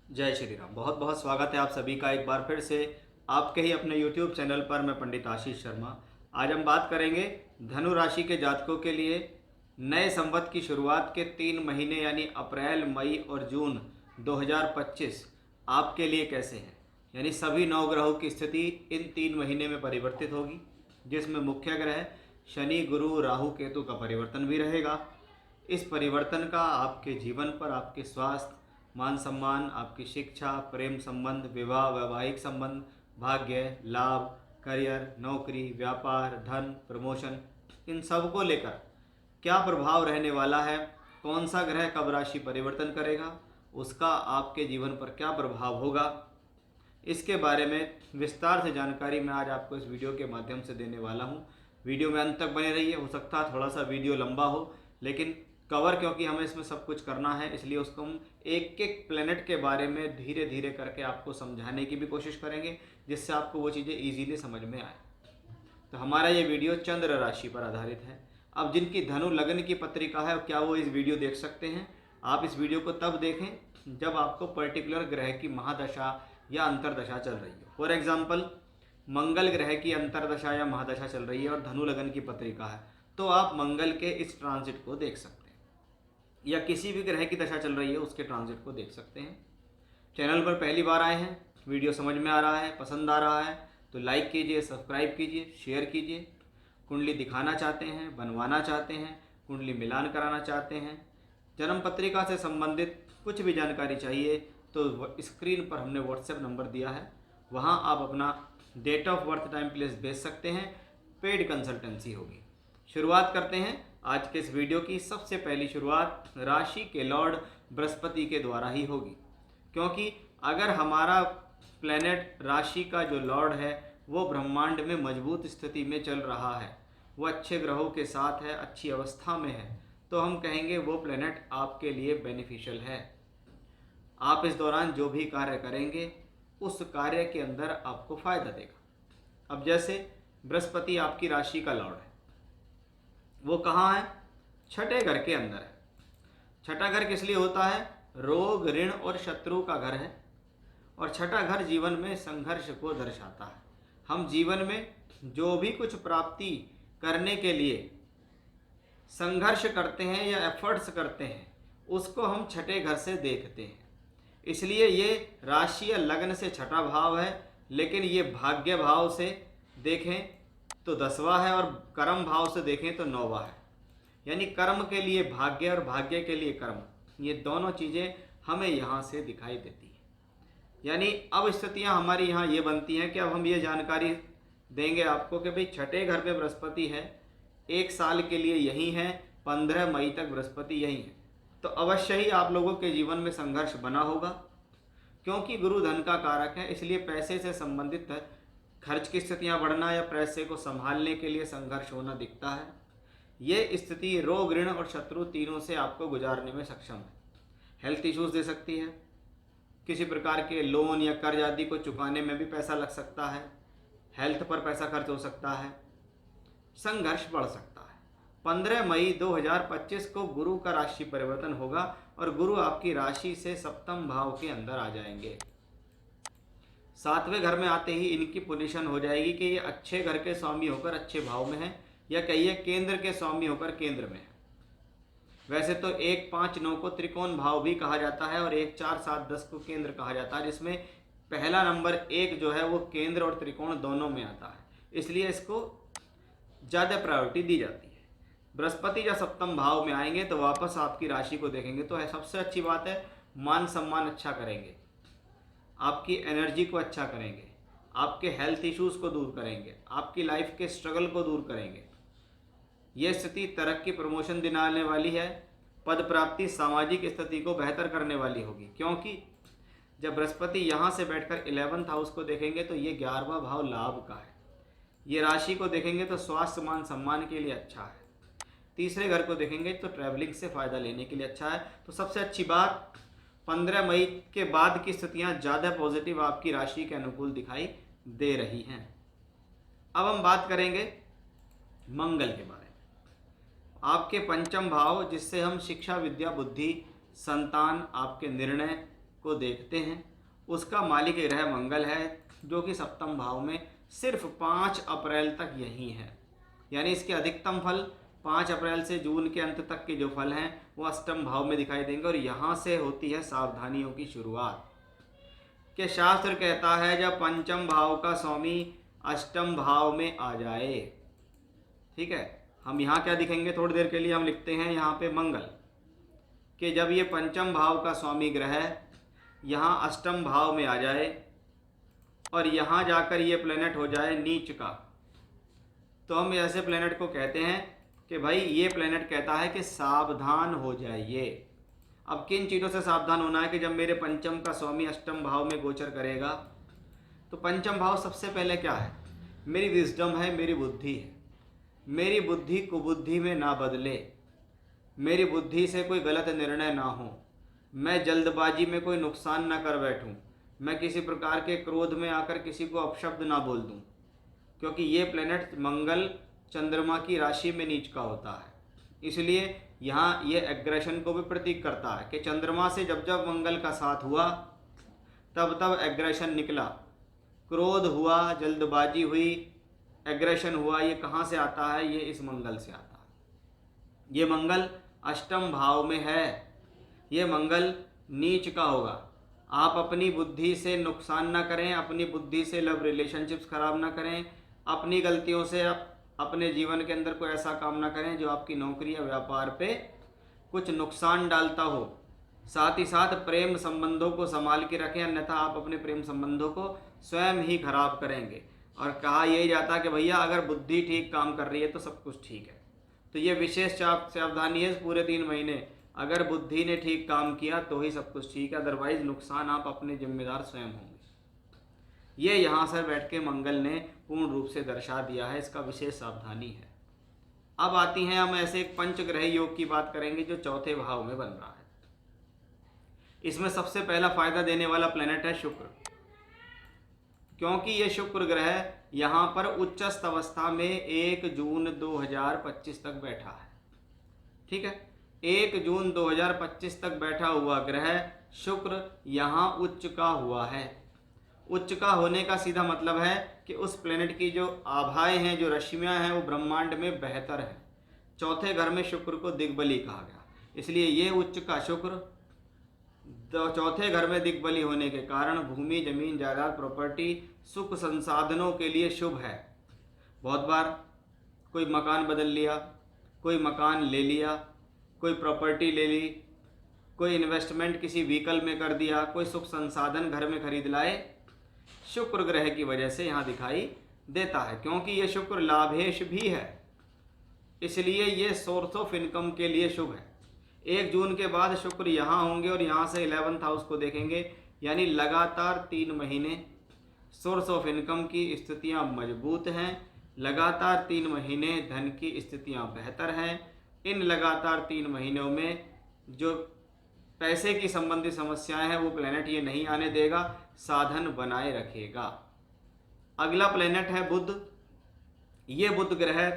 जय श्री राम। बहुत बहुत स्वागत है आप सभी का एक बार फिर से आपके ही अपने YouTube चैनल पर। मैं पंडित आशीष शर्मा। आज हम बात करेंगे धनु राशि के जातकों के लिए नए संवत की शुरुआत के 3 महीने यानी अप्रैल, मई और जून 2025 आपके लिए कैसे हैं। यानी सभी 9 ग्रहों की स्थिति इन 3 महीने में परिवर्तित होगी, जिसमें मुख्य ग्रह शनि, गुरु, राहु, केतु का परिवर्तन भी रहेगा। इस परिवर्तन का आपके जीवन पर, आपके स्वास्थ्य, मान सम्मान, आपकी शिक्षा, प्रेम संबंध, विवाह, वैवाहिक संबंध, भाग्य, लाभ, करियर, नौकरी, व्यापार, धन, प्रमोशन, इन सब को लेकर क्या प्रभाव रहने वाला है, कौन सा ग्रह कब राशि परिवर्तन करेगा, उसका आपके जीवन पर क्या प्रभाव होगा, इसके बारे में विस्तार से जानकारी मैं आज आपको इस वीडियो के माध्यम से देने वाला हूँ। वीडियो में अंत तक बने रहिए। हो सकता है थोड़ा सा वीडियो लंबा हो, लेकिन कवर क्योंकि हमें इसमें सब कुछ करना है, इसलिए उसको हम एक एक प्लेनेट के बारे में धीरे धीरे करके आपको समझाने की भी कोशिश करेंगे, जिससे आपको वो चीज़ें ईजीली समझ में आए। तो हमारा ये वीडियो चंद्र राशि पर आधारित है। अब जिनकी धनु लग्न की पत्रिका है, क्या वो इस वीडियो देख सकते हैं? आप इस वीडियो को तब देखें जब आपको पर्टिकुलर ग्रह की महादशा या अंतरदशा चल रही हो। फॉर एग्जाम्पल, मंगल ग्रह की अंतरदशा या महादशा चल रही है और धनु लग्न की पत्रिका है, तो आप मंगल के इस ट्रांजिट को देख सकते हैं, या किसी भी ग्रह की दशा चल रही है उसके ट्रांजिट को देख सकते हैं। चैनल पर पहली बार आए हैं, वीडियो समझ में आ रहा है, पसंद आ रहा है तो लाइक कीजिए, सब्सक्राइब कीजिए, शेयर कीजिए। कुंडली दिखाना चाहते हैं, बनवाना चाहते हैं, कुंडली मिलान कराना चाहते हैं, जन्म पत्रिका से संबंधित कुछ भी जानकारी चाहिए तो स्क्रीन पर हमने व्हाट्सएप नंबर दिया है, वहाँ आप अपना date of birth, time, place भेज सकते हैं। पेड कंसल्टेंसी होगी। शुरुआत करते हैं आज के इस वीडियो की। सबसे पहली शुरुआत राशि के लॉर्ड बृहस्पति के द्वारा ही होगी, क्योंकि अगर हमारा प्लेनेट राशि का जो लॉर्ड है वो ब्रह्मांड में मजबूत स्थिति में चल रहा है, वो अच्छे ग्रहों के साथ है, अच्छी अवस्था में है, तो हम कहेंगे वो प्लेनेट आपके लिए बेनिफिशियल है। आप इस दौरान जो भी कार्य करेंगे उस कार्य के अंदर आपको फायदा देगा। अब जैसे बृहस्पति आपकी राशि का लॉर्ड है, वो कहाँ है? छठे घर के अंदर है। छठा घर किस लिए होता है? रोग, ऋण और शत्रु का घर है, और छठा घर जीवन में संघर्ष को दर्शाता है। हम जीवन में जो भी कुछ प्राप्ति करने के लिए संघर्ष करते हैं या एफर्ट्स करते हैं, उसको हम छठे घर से देखते हैं। इसलिए ये राशि या लग्न से छठा भाव है, लेकिन ये भाग्य भाव से देखें तो 10वां है और कर्म भाव से देखें तो 9वां है। यानी कर्म के लिए भाग्य और भाग्य के लिए कर्म, ये दोनों चीज़ें हमें यहाँ से दिखाई देती हैं। यानी अब स्थितियाँ हमारी यहाँ ये बनती हैं कि अब हम ये जानकारी देंगे आपको कि भाई छठे घर में बृहस्पति है, 1 साल के लिए यही है, 15 मई तक बृहस्पति यही है, तो अवश्य ही आप लोगों के जीवन में संघर्ष बना होगा, क्योंकि गुरु धन का कारक है। इसलिए पैसे से संबंधित खर्च की स्थितियाँ बढ़ना या पैसे को संभालने के लिए संघर्ष होना दिखता है। ये स्थिति रोग, ऋण और शत्रु तीनों से आपको गुजारने में सक्षम है। हेल्थ इश्यूज दे सकती है, किसी प्रकार के लोन या कर्ज आदि को चुकाने में भी पैसा लग सकता है, हेल्थ पर पैसा खर्च हो सकता है, संघर्ष बढ़ सकता है। 15 मई 2025 को गुरु का राशि परिवर्तन होगा और गुरु आपकी राशि से सप्तम भाव के अंदर आ जाएंगे। 7वें घर में आते ही इनकी पोजीशन हो जाएगी कि ये अच्छे घर के स्वामी होकर अच्छे भाव में है, या कहिए केंद्र के स्वामी होकर केंद्र में है। वैसे तो 1, 5, 9 को त्रिकोण भाव भी कहा जाता है और 1, 4, 7, 10 को केंद्र कहा जाता है, जिसमें पहला नंबर 1 जो है वो केंद्र और त्रिकोण दोनों में आता है, इसलिए इसको ज़्यादा प्रायोरिटी दी जाती है। बृहस्पति जब सप्तम भाव में आएंगे तो वापस आपकी राशि को देखेंगे तो है सबसे अच्छी बात है, मान सम्मान अच्छा करेंगे, आपकी एनर्जी को अच्छा करेंगे, आपके हेल्थ इश्यूज़ को दूर करेंगे, आपकी लाइफ के स्ट्रगल को दूर करेंगे। ये स्थिति तरक्की, प्रमोशन दिलाने वाली है, पद प्राप्ति, सामाजिक स्थिति को बेहतर करने वाली होगी, क्योंकि जब बृहस्पति यहाँ से बैठकर 11th हाउस को देखेंगे तो ये 11वां भाव लाभ का है। ये राशि को देखेंगे तो स्वास्थ्य, मान सम्मान के लिए अच्छा है। तीसरे घर को देखेंगे तो ट्रैवलिंग से फ़ायदा लेने के लिए अच्छा है। तो सबसे अच्छी बात, 15 मई के बाद की स्थितियाँ ज़्यादा पॉजिटिव आपकी राशि के अनुकूल दिखाई दे रही हैं। अब हम बात करेंगे मंगल के बारे में। आपके पंचम भाव, जिससे हम शिक्षा, विद्या, बुद्धि, संतान, आपके निर्णय, को देखते हैं, उसका मालिक ग्रह मंगल है, जो कि सप्तम भाव में सिर्फ 5 अप्रैल तक यही है। यानी इसके अधिकतम फल 5 अप्रैल से जून के अंत तक के जो फल हैं वो अष्टम भाव में दिखाई देंगे। और यहाँ से होती है सावधानियों की शुरुआत। कि शास्त्र कहता है जब पंचम भाव का स्वामी अष्टम भाव में आ जाए, ठीक है, हम यहाँ क्या दिखेंगे थोड़ी देर के लिए, हम लिखते हैं यहाँ पे मंगल, कि जब ये पंचम भाव का स्वामी ग्रह यहाँ अष्टम भाव में आ जाए और यहाँ जाकर ये प्लेनेट हो जाए नीच का, तो हम ऐसे प्लेनेट को कहते हैं कि भाई ये प्लेनेट कहता है कि सावधान हो जाइए। अब किन चीज़ों से सावधान होना है कि जब मेरे पंचम का स्वामी अष्टम भाव में गोचर करेगा, तो पंचम भाव सबसे पहले क्या है, मेरी विजडम है, मेरी बुद्धि है। मेरी बुद्धि कुबुद्धि में ना बदले, मेरी बुद्धि से कोई गलत निर्णय ना हो, मैं जल्दबाजी में कोई नुकसान ना कर बैठूं, मैं किसी प्रकार के क्रोध में आकर किसी को अपशब्द ना बोल दूं, क्योंकि ये प्लेनेट मंगल चंद्रमा की राशि में नीच का होता है। इसलिए यहाँ ये एग्रेशन को भी प्रतीक करता है कि चंद्रमा से जब जब मंगल का साथ हुआ तब तब एग्रेशन निकला, क्रोध हुआ, जल्दबाजी हुई, एग्रेशन हुआ। ये कहाँ से आता है, ये इस मंगल से आता है। ये मंगल अष्टम भाव में है, ये मंगल नीच का होगा। आप अपनी बुद्धि से नुकसान ना करें, अपनी बुद्धि से लव रिलेशनशिप्स खराब ना करें, अपनी गलतियों से अपने जीवन के अंदर कोई ऐसा काम ना करें जो आपकी नौकरी या व्यापार पे कुछ नुकसान डालता हो। साथ ही साथ प्रेम संबंधों को संभाल के रखें, अन्यथा आप अपने प्रेम संबंधों को स्वयं ही खराब करेंगे। और कहा यही जाता है कि भैया अगर बुद्धि ठीक काम कर रही है तो सब कुछ ठीक है। तो ये विशेष सावधानी है पूरे 3 महीने, अगर बुद्धि ने ठीक काम किया तो ही सब कुछ ठीक है, अदरवाइज नुकसान आप अपने जिम्मेदार स्वयं होंगे। ये यहाँ से बैठ के मंगल ने पूर्ण रूप से दर्शा दिया है, इसका विशेष सावधानी है। अब आती हैं हम ऐसे एक पंचग्रह योग की बात करेंगे जो चौथे भाव में बन रहा है। इसमें सबसे पहला फायदा देने वाला प्लेनेट है शुक्र, क्योंकि ये शुक्र ग्रह यहाँ पर उच्चस्थ अवस्था में 1 जून 2025 तक बैठा है। ठीक है, 1 जून 2025 तक बैठा हुआ ग्रह शुक्र यहाँ उच्च का हुआ है। उच्च का होने का सीधा मतलब है कि उस प्लेनेट की जो आभाएं हैं, जो रश्मियां हैं, वो ब्रह्मांड में बेहतर है। चौथे घर में शुक्र को दिग्बली कहा गया, इसलिए ये उच्च का शुक्र चौथे घर में दिग्बली होने के कारण भूमि, जमीन, जायदाद, प्रॉपर्टी, सुख संसाधनों के लिए शुभ है। बहुत बार कोई मकान बदल लिया, कोई मकान ले लिया, कोई प्रॉपर्टी ले ली, कोई इन्वेस्टमेंट किसी व्हीकल में कर दिया, कोई सुख संसाधन घर में खरीद लाए, शुक्र ग्रह की वजह से यहाँ दिखाई देता है। क्योंकि ये शुक्र लाभेश भी है, इसलिए ये सोर्स ऑफ इनकम के लिए शुभ है। 1 जून के बाद शुक्र यहाँ होंगे और यहाँ से 11th हाउस को देखेंगे, यानी लगातार 3 महीने सोर्स ऑफ इनकम की स्थितियाँ मजबूत हैं। लगातार 3 महीने धन की स्थितियाँ बेहतर हैं। इन लगातार 3 महीनों में जो पैसे की संबंधी समस्याएं हैं वो प्लेनेट ये नहीं आने देगा, साधन बनाए रखेगा। अगला प्लेनेट है बुध। ये बुध ग्रह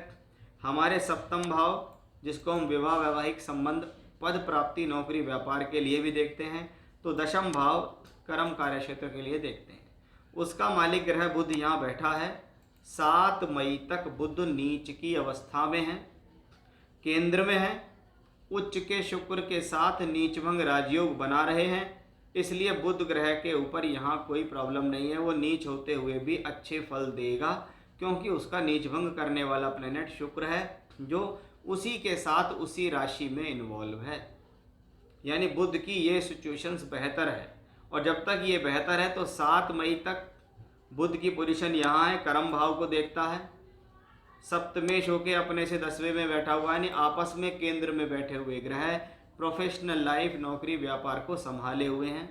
हमारे सप्तम भाव, जिसको हम विवाह, वैवाहिक संबंध, पद प्राप्ति, नौकरी, व्यापार के लिए भी देखते हैं, तो दशम भाव कर्म कार्य क्षेत्र के लिए देखते हैं। उसका मालिक ग्रह बुध यहाँ बैठा है। 7 मई तक बुध नीच की अवस्था में है, केंद्र में है, उच्च के शुक्र के साथ नीचभंग राजयोग बना रहे हैं। इसलिए बुध ग्रह के ऊपर यहाँ कोई प्रॉब्लम नहीं है, वो नीच होते हुए भी अच्छे फल देगा, क्योंकि उसका नीचभंग करने वाला प्लेनेट शुक्र है, जो उसी के साथ उसी राशि में इन्वॉल्व है। यानी बुध की ये सिचुएशंस बेहतर है, और जब तक ये बेहतर है तो 7 मई तक बुध की पोजीशन यहाँ है, कर्म भाव को देखता है, सप्तमेश होके अपने से 10वें में बैठा हुआ है, यानी आपस में केंद्र में बैठे हुए ग्रह प्रोफेशनल लाइफ, नौकरी, व्यापार को संभाले हुए हैं,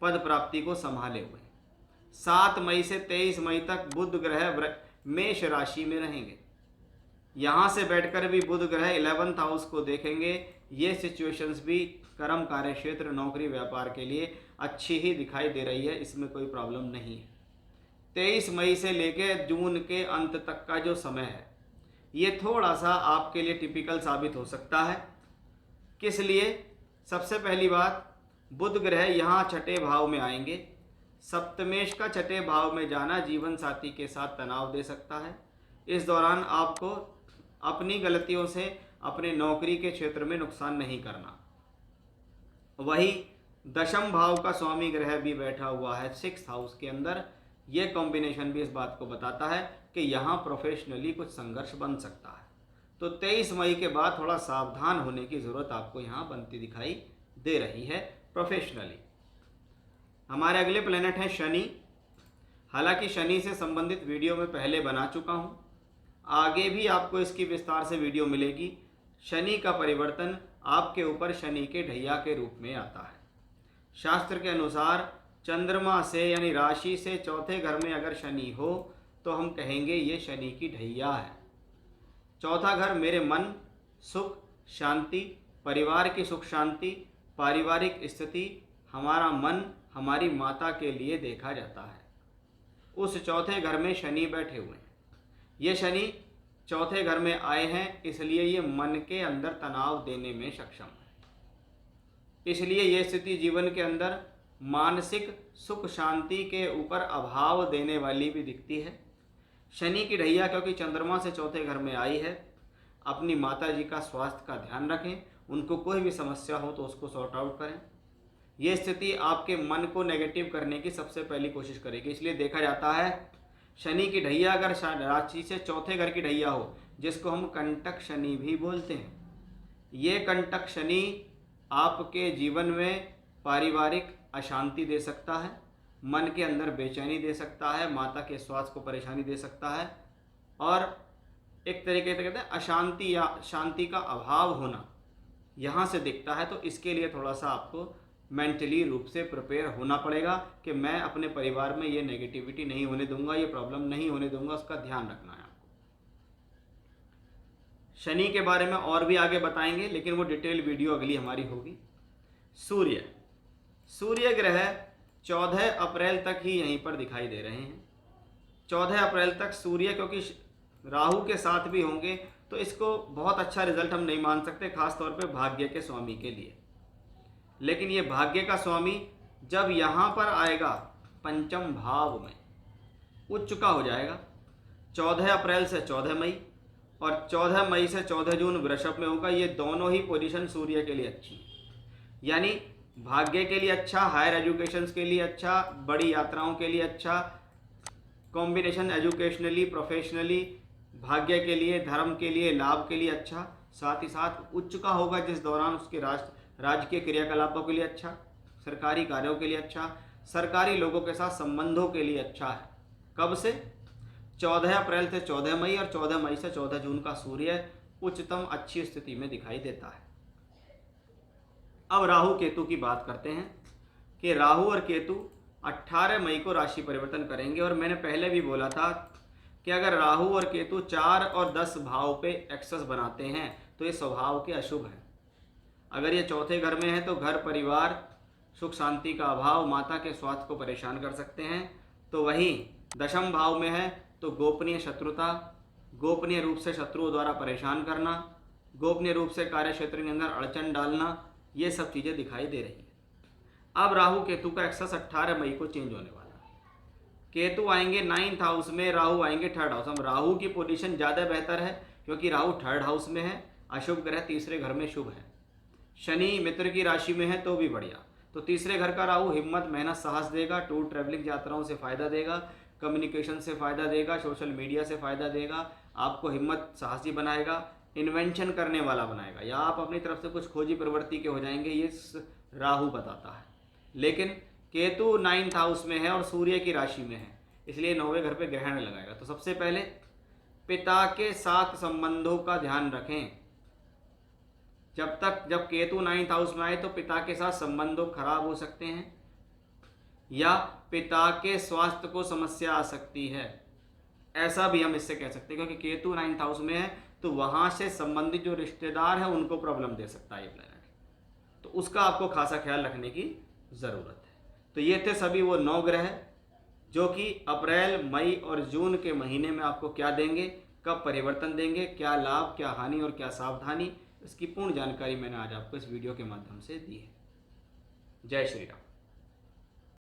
पद प्राप्ति को संभाले हुए हैं। 7 मई से 23 मई तक बुध ग्रह मेष राशि में रहेंगे। यहाँ से बैठकर भी बुध ग्रह 11th हाउस को देखेंगे। ये सिचुएशंस भी कर्म कार्य क्षेत्र, नौकरी, व्यापार के लिए अच्छी ही दिखाई दे रही है, इसमें कोई प्रॉब्लम नहीं है। 23 मई से लेकर जून के अंत तक का जो समय है, ये थोड़ा सा आपके लिए टिपिकल साबित हो सकता है। किस लिए? सबसे पहली बात, बुध ग्रह यहाँ छठे भाव में आएंगे। सप्तमेश का छठे भाव में जाना जीवन साथी के साथ तनाव दे सकता है। इस दौरान आपको अपनी गलतियों से अपने नौकरी के क्षेत्र में नुकसान नहीं करना। वही दशम भाव का स्वामी ग्रह भी बैठा हुआ है 6th हाउस के अंदर। ये कॉम्बिनेशन भी इस बात को बताता है कि यहाँ प्रोफेशनली कुछ संघर्ष बन सकता है। तो 23 मई के बाद थोड़ा सावधान होने की ज़रूरत आपको यहाँ बनती दिखाई दे रही है प्रोफेशनली। हमारे अगले प्लेनेट हैं शनि। हालांकि शनि से संबंधित वीडियो मैं पहले बना चुका हूँ, आगे भी आपको इसकी विस्तार से वीडियो मिलेगी। शनि का परिवर्तन आपके ऊपर शनि के ढैया के रूप में आता है। शास्त्र के अनुसार चंद्रमा से यानी राशि से चौथे घर में अगर शनि हो तो हम कहेंगे ये शनि की ढैया है। चौथा घर मेरे मन, सुख, शांति, परिवार की सुख शांति, पारिवारिक स्थिति, हमारा मन, हमारी माता के लिए देखा जाता है। उस चौथे घर में शनि बैठे हुए हैं। ये शनि चौथे घर में आए हैं, इसलिए ये मन के अंदर तनाव देने में सक्षम है। इसलिए ये स्थिति जीवन के अंदर मानसिक सुख शांति के ऊपर अभाव देने वाली भी दिखती है। शनि की ढैया क्योंकि चंद्रमा से चौथे घर में आई है, अपनी माता जी का स्वास्थ्य का ध्यान रखें। उनको कोई भी समस्या हो तो उसको सॉर्ट आउट करें। ये स्थिति आपके मन को नेगेटिव करने की सबसे पहली कोशिश करेगी। इसलिए देखा जाता है शनि की ढैया अगर राशि से चौथे घर की ढैया हो, जिसको हम कंटक शनि भी बोलते हैं, ये कंटक शनि आपके जीवन में पारिवारिक अशांति दे सकता है, मन के अंदर बेचैनी दे सकता है, माता के स्वास्थ्य को परेशानी दे सकता है, और एक तरीके से कहते हैं अशांति या शांति का अभाव होना यहाँ से दिखता है। तो इसके लिए थोड़ा सा आपको मेंटली रूप से प्रिपेयर होना पड़ेगा कि मैं अपने परिवार में ये नेगेटिविटी नहीं होने दूंगा, ये प्रॉब्लम नहीं होने दूंगा, उसका ध्यान रखना है आपको। शनि के बारे में और भी आगे बताएंगे, लेकिन वो डिटेल वीडियो अगली हमारी होगी। सूर्य ग्रह 14 अप्रैल तक ही यहीं पर दिखाई दे रहे हैं। 14 अप्रैल तक सूर्य क्योंकि राहु के साथ भी होंगे तो इसको बहुत अच्छा रिजल्ट हम नहीं मान सकते, खास तौर पे भाग्य के स्वामी के लिए। लेकिन ये भाग्य का स्वामी जब यहाँ पर आएगा पंचम भाव में, उच्च का हो जाएगा 14 अप्रैल से 14 मई, और 14 मई से 14 जून वृषभ में होगा। ये दोनों ही पोजीशन सूर्य के लिए अच्छी है, यानी भाग्य के लिए अच्छा, हायर एजुकेशंस के लिए अच्छा, बड़ी यात्राओं के लिए अच्छा, कॉम्बिनेशन एजुकेशनली प्रोफेशनली, भाग्य के लिए, धर्म के लिए, लाभ के लिए अच्छा। साथ ही साथ उच्च का होगा जिस दौरान उसके राजकीय क्रियाकलापों के लिए अच्छा, सरकारी कार्यों के लिए अच्छा, सरकारी लोगों के साथ संबंधों के लिए अच्छा है। कब से? 14 अप्रैल से 14 मई और 14 मई से 14 जून का सूर्य उच्चतम अच्छी स्थिति में दिखाई देता है। अब राहु केतु की बात करते हैं कि राहु और केतु 18 मई को राशि परिवर्तन करेंगे। और मैंने पहले भी बोला था कि अगर राहु और केतु 4 और 10 भाव पे एक्सेस बनाते हैं तो ये स्वभाव के अशुभ हैं। अगर ये चौथे घर में है तो घर परिवार सुख शांति का अभाव, माता के स्वास्थ्य को परेशान कर सकते हैं। तो वहीं दशम भाव में है तो गोपनीय शत्रुता, गोपनीय रूप से शत्रुओं द्वारा परेशान करना, गोपनीय रूप से कार्य क्षेत्र के अंदर अड़चन डालना, ये सब चीज़ें दिखाई दे रही हैं। अब राहु केतु का एक्सेस 18 मई को चेंज होने वाला है। केतु आएंगे 9th हाउस में, राहु आएंगे 3rd हाउस में। राहु की पोजीशन ज़्यादा बेहतर है क्योंकि राहु 3rd हाउस में है, अशुभ ग्रह तीसरे घर में शुभ है। शनि मित्र की राशि में है तो भी बढ़िया। तो तीसरे घर का राहु हिम्मत, मेहनत, साहस देगा, टूर ट्रैवलिंग यात्राओं से फ़ायदा देगा, कम्युनिकेशन से फ़ायदा देगा, सोशल मीडिया से फ़ायदा देगा, आपको हिम्मत साहसी बनाएगा, इन्वेंशन करने वाला बनाएगा, या आप अपनी तरफ से कुछ खोजी प्रवृत्ति के हो जाएंगे, ये राहु बताता है। लेकिन केतु 9th हाउस में है और सूर्य की राशि में है, इसलिए 9वें घर पे ग्रहण लगाएगा। तो सबसे पहले पिता के साथ संबंधों का ध्यान रखें। जब केतु 9th हाउस में आए तो पिता के साथ संबंधों खराब हो सकते हैं या पिता के स्वास्थ्य को समस्या आ सकती है, ऐसा भी हम इससे कह सकते हैं। क्योंकि केतु 9th हाउस में है तो वहाँ से संबंधित जो रिश्तेदार हैं उनको प्रॉब्लम दे सकता है ये प्लैनेट, तो उसका आपको खासा ख्याल रखने की ज़रूरत है। तो ये थे सभी वो 9 ग्रह जो कि अप्रैल, मई और जून के महीने में आपको क्या देंगे, कब परिवर्तन देंगे, क्या लाभ, क्या हानि और क्या सावधानी, इसकी पूर्ण जानकारी मैंने आज आपको इस वीडियो के माध्यम से दी है। जय श्री राम।